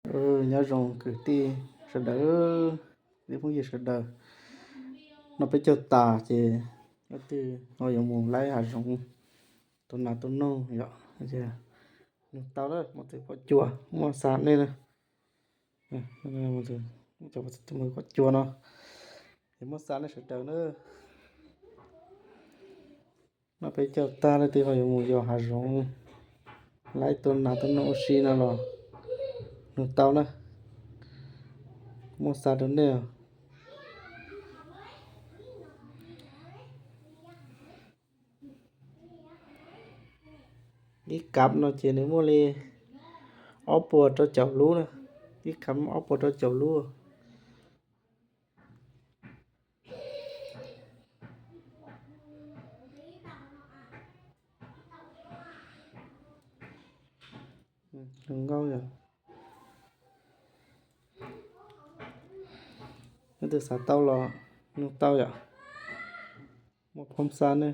nhớ rồng cử ti sợ đỡ đi phong gì sợ đỡ nó phải cho tà chứ nó từ ngồi ở mùng lấy hạt rồng tuần nào tuần nâu vậy chứ tao đó một thứ có chua mua sẵn đây nè một thứ cho mình có chua nó thì mua sẵn này sợ đỡ nữa nó phải cho ta là từ ngồi ở mùng giờ hạt rồng lấy tuần nào tuần nâu xí nó rồi tao đó mua sẵn đến đây cái cặp nó chỉ nếu mua li Oppo cho chậu lúa nè cái cắm Oppo cho chậu lúa ngon rồi nó từ xả tao lò nó tao vậy một hôm sáng nữa